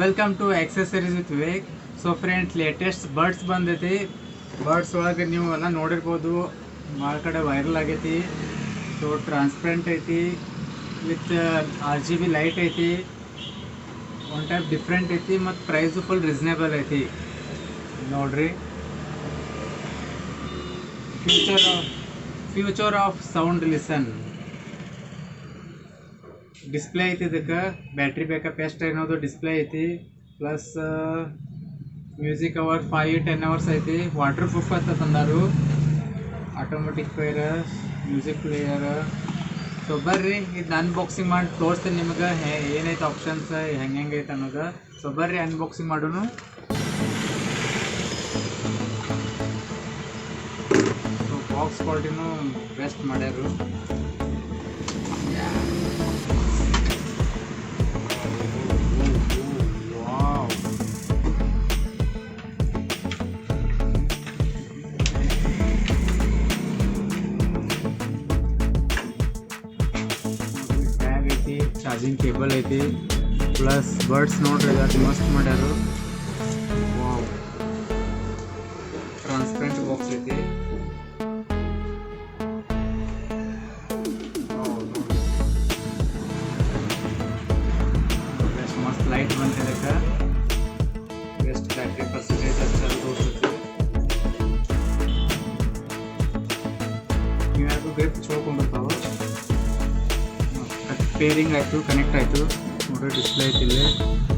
Welcome to accessories with Vivek. So friends, latest buds ಬಂದೈತಿ. Buds ಒಳಗೆ ನೀವು ಎಲ್ಲ ನೋಡಿರ್ಬೋದು, ಭಾಳ ಕಡೆ ವೈರಲ್ ಆಗೈತಿ. ಸೊ ಟ್ರಾನ್ಸ್ಪರೆಂಟ್ ಐತಿ, ವಿತ್ RGB ಲೈಟ್ ಐತಿ, ಒನ್ ಟೈಪ್ ಡಿಫ್ರೆಂಟ್ ಐತಿ, ಮತ್ತು ಪ್ರೈಸು ಫುಲ್ ರೀಸನೇಬಲ್ ಐತಿ. ನೋಡ್ರಿ, future of sound listen display ಐತಿ. ಇದಕ್ಕೆ ಬ್ಯಾಟ್ರಿ ಬ್ಯಾಕಪ್ ಎಷ್ಟು ಅನ್ನೋದು ಡಿಸ್ಪ್ಲೇ ಐತಿ. ಪ್ಲಸ್ ಮ್ಯೂಸಿಕ್ ಅವರ್ 5-10 hours ಐತಿ. ವಾಟರ್ ಪ್ರೂಫ್ ಅಂತ ತಂದಾರು. Automatic player, music player. So ಬರ್ರಿ, ಇದು ಅನ್ಬಾಕ್ಸಿಂಗ್ ಮಾಡಿ ತೋರಿಸ್ತೀನಿ ನಿಮ್ಗೆ ಏನೈತೆ ಆಪ್ಷನ್ಸ್, ಹೆಂಗೈತೆ ಅನ್ನೋದು. ಸೊ ಬರ್ರಿ ಅನ್ಬಾಕ್ಸಿಂಗ್ ಮಾಡೋನು. ಸೊ ಬಾಕ್ಸ್ ಕ್ವಾಲಿಟಿನೂ ಬೆಸ್ಟ್ ಮಾಡ್ಯಾರು. ಚಾರ್ಜಿಂಗ್ ಕೇಬಲ್ ಐತಿ. ಪ್ಲಸ್ ಬರ್ಡ್ಸ್ ನೋಡ್ರಿ, ಅದು ಮಸ್ತ್ ಮಾಡ್ಯಾರು. ವಾವ್, ಟ್ರಾನ್ಸ್ಪರೆಂಟ್ ಬಾಕ್ಸ್ ಐತಿ. ಎಷ್ಟು ಮಸ್ತ್ ಲೈಟ್ ಬಂದಿದ್ದಕ್ಕೆ. ಎಷ್ಟು ಬ್ಯಾಟ್ರಿ ಪರ್ಸೆಂಟೇಜ್ ಅಂತ ತೋರಿಸುತ್ತೆ. ಇವ್ಯಾಗೂ ಗ್ರಿಪ್ ಚೋಳ್ಕೊಂಡಿರ್ತಾವ. ಪೇರಿಂಗ್ ಆಯಿತು, ಕನೆಕ್ಟ್ ಆಯಿತು. ನೋಡ್ರಿ, ಡಿಸ್ಪ್ಲೇ ಐತಿ ಇಲ್ಲಿ.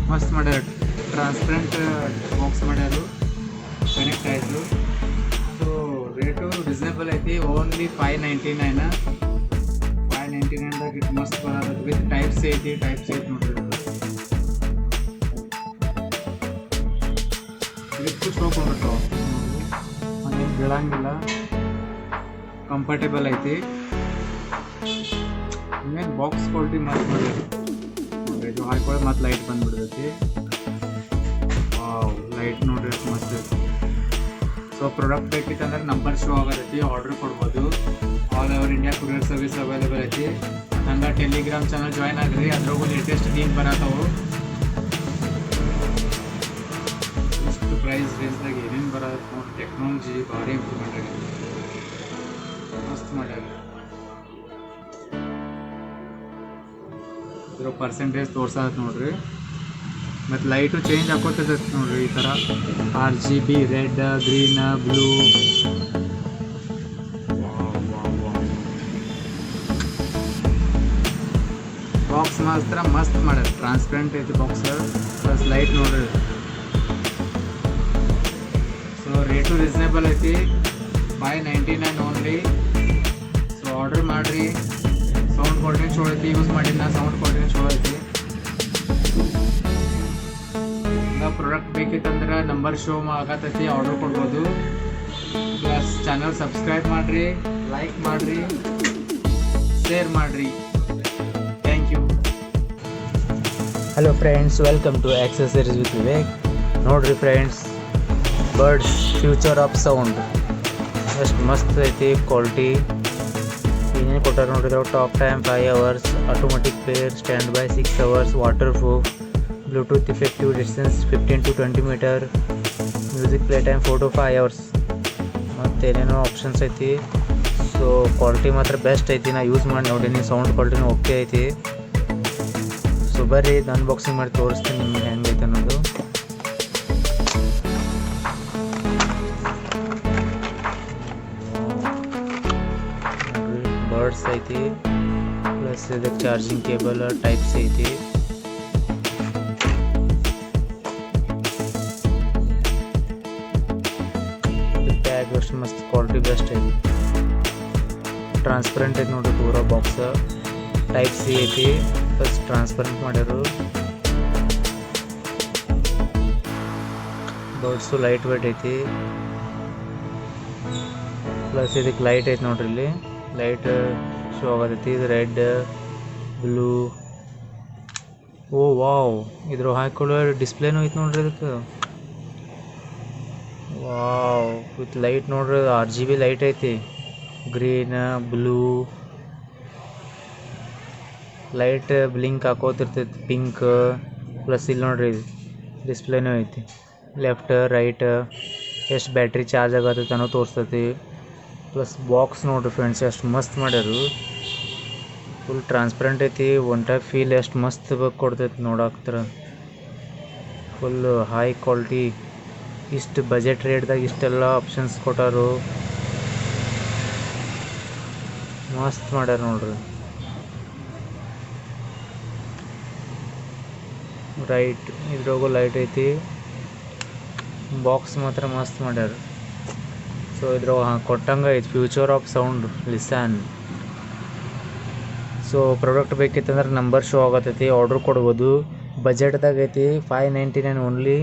ಮಸ್ತ್ ಮಾಡ್ಯಾರ. ಟ್ರಾನ್ಸ್ಪರೆಂಟ್ ಬಾಕ್ಸ್ ಮಾಡ್ಯಾರು, ಕನೆಕ್ಟ್ ಆಯಿತು. ಸೊ ರೇಟು ರೀಸನೇಬಲ್ ಐತಿ. ಓನ್ಲಿ $599. $599ದಾಗ ಇಟ್ಟು ಮಸ್ತ್ ಬರೋದು. ವಿತ್ ಟೈಪ್ ಸಿ ಐತಿ. ಟೈಪ್ ಸಿ ಐತಿ ನೋಡ್ರಿ. ಗ್ರಿಪ್ ಚೋಕೊಂಡಿರ್ತಾವ, ಹಂಗೇನು ಬೀಳಂಗಿಲ್ಲ. ಕಂಫರ್ಟೇಬಲ್ ಐತಿ. ಇನ್ನೇನು ಬಾಕ್ಸ್ ಕ್ವಾಲಿಟಿ ಮಸ್ತ್ ಮಾಡಿದ್ರು. ಇದು ಹಾಕೊಳ್ಳಿ, ಮತ್ತು ಲೈಟ್ ಬಂದುಬಿಡ್ತೈತಿ. ವಾವ್, ಲೈಟ್ ನೋಡ್ರಿ ಎಷ್ಟು ಮಸ್ತ್ ಐತಿ. ಸೊ ಪ್ರಾಡಕ್ಟ್ ಬೇಕಿತ್ತಂದ್ರೆ ನಂಬರ್ ಶೋ ಆಗತೈತಿ, ಆರ್ಡ್ರ್ ಕೊಡ್ಬೋದು. All over India courier service available ಐತಿ. ಹಂಗೆ ಟೆಲಿಗ್ರಾಮ್ ಚಾನಲ್ ಜಾಯ್ನ್ ಆಗ್ರಿ, ಅದ್ರಾಗೂ ಲೇಟೆಸ್ಟ್ ನೀನು ಬರತ್ತವು. ಇಷ್ಟು ಪ್ರೈಸ್ ರೇಂಜ್ದಾಗ ಏನೇನು ಬರತ್ತೆ ನೋಡಿ. ಟೆಕ್ನಾಲಜಿ ಭಾರಿ ಇಂಪ್ರೂವ್ಮೆಂಟ್ ಆಗಿದೆ, ಮಸ್ತ್ ಮಾಡ್ಯಾರ. ಇದ್ರ ಪರ್ಸೆಂಟೇಜ್ ತೋರ್ಸತ್ತೆ ನೋಡ್ರಿ. ಮತ್ತು ಲೈಟು ಚೇಂಜ್ ಹಾಕೋತೈತೆ ನೋಡ್ರಿ. ಈ ಥರ RGB, red, green, blue. Box ಮಾತ್ರ ಮಸ್ತ್ ಮಾಡ್ಯಾರ. ಟ್ರಾನ್ಸ್ಪರೆಂಟ್ ಐತಿ ಬಾಕ್ಸ್. ಪ್ಲಸ್ ಲೈಟ್ ನೋಡ್ರಿ. ಸೊ ರೇಟು ರೀಸನೇಬಲ್ ಐತಿ. $599 ಓನ್ಲಿ. ಸೊ ಆರ್ಡರ್ ಮಾಡಿರಿ. ಸೌಂಡ್ ಕ್ವಾಲಿಟಿ ಚಲೋ ಐತಿ. ಯೂಸ್ ಮಾಡಿನ ಸೌಂಡ್ ಕ್ವಾಲಿಟಿ ಚಲೋ ಐತಿ. ಹಂಗೆ ಪ್ರಾಡಕ್ಟ್ ಬೇಕಿತ್ತಂದ್ರೆ ನಂಬರ್ ಶೋ ಆಗತೈತಿ, ಆರ್ಡರ್ ಕೊಡ್ಬೋದು. ಪ್ಲಸ್ ಚಾನಲ್ ಸಬ್ಸ್ಕ್ರೈಬ್ ಮಾಡಿರಿ, ಲೈಕ್ ಮಾಡಿರಿ, ಶೇರ್ ಮಾಡಿರಿ. Thank you. Hello friends, welcome to accessories with Vivek. ನೋಡ್ರಿ friends, buds future of sound ಎಷ್ಟು ಮಸ್ತ್ ಐತಿ. ಕ್ವಾಲಿಟಿ ಏನೇನು ಕೊಟ್ಟಾರ ನೋಡಿದ್ರೆ, talk time 5 hours, automatic player, stand by 6 hours, water proof, Bluetooth effective distance 15 to 20 meter, music play time 4 to 5 hours. ಮತ್ತು ಏನೇನೋ options ಐತಿ. ಸೊ ಕ್ವಾಲಿಟಿ ಮಾತ್ರ ಬೆಸ್ಟ್ ಐತಿ. ನಾ ಯೂಸ್ ಮಾಡಿ ನೋಡೀನಿ, ಸೌಂಡ್ ಕ್ವಾಲಿಟಿನೂ ಓಕೆ ಐತಿ. ಸೊ ಬರ್ರಿ, ಇದು ಅನ್ಬಾಕ್ಸಿಂಗ್ ಮಾಡಿ ತೋರಿಸ್ತೀನಿ ನಿಮ್ಗೆ ಹೆಂಗೈತೆ ಅನ್ನೋದು. ಬರ್ಡ್ಸ್ ಐತಿ. ಪ್ಲಸ್ ಇದಕ್ಕೆ ಚಾರ್ಜಿಂಗ್ ಕೇಬಲ್, ಟೈಪ್ ಸಿ ಐತಿ. ಬ್ಯಾಗ್ ಅಷ್ಟು ಮಸ್ತ್ ಕ್ವಾಲಿಟಿ ಬೆಸ್ಟ್ ಐತಿ. ಟ್ರಾನ್ಸ್ಪರೆಂಟ್ ಐತಿ ನೋಡ್ರಿ ಪೂರ ಬಾಕ್ಸ್. ಟೈಪ್ ಸಿ ಐತಿ, ಪ್ಲಸ್ ಟ್ರಾನ್ಸ್ಪರೆಂಟ್ ಮಾಡ್ಯಾರು. ಬರ್ಡ್ಸು ಲೈಟ್ ವೇಟ್ ಐತಿ. ಪ್ಲಸ್ ಇದಕ್ಕೆ ಲೈಟ್ ಐತಿ ನೋಡ್ರಿ. ಇಲ್ಲಿ ಲೈಟ್ ಶೋ ಆಗತೈತಿ. ಇದು ರೆಡ್, ಬ್ಲೂ. ಓ ವಾವ್, ಇದ್ರ ಹಾಕೊಳ್ಳೋ ಡಿಸ್ಪ್ಲೇನೂ ಐತಿ ನೋಡ್ರಿ ಇದಕ್ಕೆ. ವಾವ್, ವಿತ್ ಲೈಟ್ ನೋಡ್ರಿ. RGB ಲೈಟ್ ಐತಿ. ಗ್ರೀನ್, ಬ್ಲೂ, ಲೈಟ್ ಬ್ಲಿಂಕ್ ಹಾಕೋತಿರ್ತೈತಿ. ಪಿಂಕ್, ಪ್ಲಸ್ ಇಲ್ಲಿ ನೋಡ್ರಿ ಡಿಸ್ಪ್ಲೇನೂ ಐತಿ. ಲೆಫ್ಟ್ ರೈಟ್ ಎಷ್ಟು ಬ್ಯಾಟ್ರಿ ಚಾರ್ಜ್ ಆಗತ್ತೈತೆ ಅನ್ನೋ ತೋರಿಸ್ತೈತಿ. ಪ್ಲಸ್ ಬಾಕ್ಸ್ ನೋಡ್ರಿ ಫ್ರೆಂಡ್ಸ್ ಎಷ್ಟು ಮಸ್ತ್ ಮಾಡ್ಯಾರು. ಫುಲ್ ಟ್ರಾನ್ಸ್ಪರೆಂಟ್ ಐತಿ. ಒನ್ ಟೈಪ್ ಫೀಲ್ ಎಷ್ಟು ಮಸ್ತ್ ಕೊಡ್ತೈತಿ ನೋಡಾಕ್ತರ. Full high quality. ಇಷ್ಟು ಬಜೆಟ್ ರೇಟ್ದಾಗ ಇಷ್ಟೆಲ್ಲ ಆಪ್ಷನ್ಸ್ ಕೊಟ್ಟಾರು. ಮಸ್ತ್ ಮಾಡ್ಯಾರ ನೋಡ್ರಿ. ರೈಟ್ ಇದ್ರಾಗೂ ಲೈಟ್ ಐತಿ. ಬಾಕ್ಸ್ ಮಾತ್ರ ಮಸ್ತ್ ಮಾಡ್ಯಾರ. ಸೊ ಇದ್ರಾಗ ಕೊಟ್ಟಂಗೆ ಐತಿ future of sound listen. So product ಬೇಕಿತ್ತಂದ್ರೆ ನಂಬರ್ ಶೋ ಆಗತ್ತೈತಿ, ಆರ್ಡ್ರ್ ಕೊಡ್ಬೋದು. ಬಜೆಟ್ದಾಗ ಐತಿ 599 ಓನ್ಲಿ.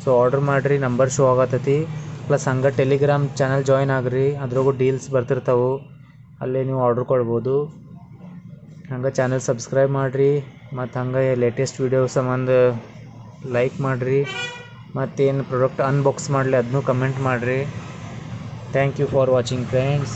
ಸೊ ಆರ್ಡ್ರ್ ಮಾಡಿರಿ, ನಂಬರ್ ಶೋ ಆಗತ್ತೈತಿ. ಪ್ಲಸ್ ಹಂಗೆ ಟೆಲಿಗ್ರಾಮ್ ಚಾನಲ್ ಜಾಯ್ನ್ ಆಗ್ರಿ, ಅದ್ರಾಗೂ ಡೀಲ್ಸ್ ಬರ್ತಿರ್ತಾವೆ, ಅಲ್ಲೇ ನೀವು ಆರ್ಡ್ರ್ ಕೊಡ್ಬೋದು. ಹಂಗೆ ಚಾನಲ್ ಸಬ್ಸ್ಕ್ರೈಬ್ ಮಾಡಿರಿ. ಮತ್ತು ಹಂಗೆ ಲೇಟೆಸ್ಟ್ ವೀಡಿಯೋ ಸಂಬಂಧ ಲೈಕ್ ಮಾಡಿರಿ. ಮತ್ತೇನು ಪ್ರಾಡಕ್ಟ್ ಅನ್ಬಾಕ್ಸ್ ಮಾಡಲಿ ಅದನ್ನೂ ಕಮೆಂಟ್ ಮಾಡಿರಿ. Thank you for watching friends.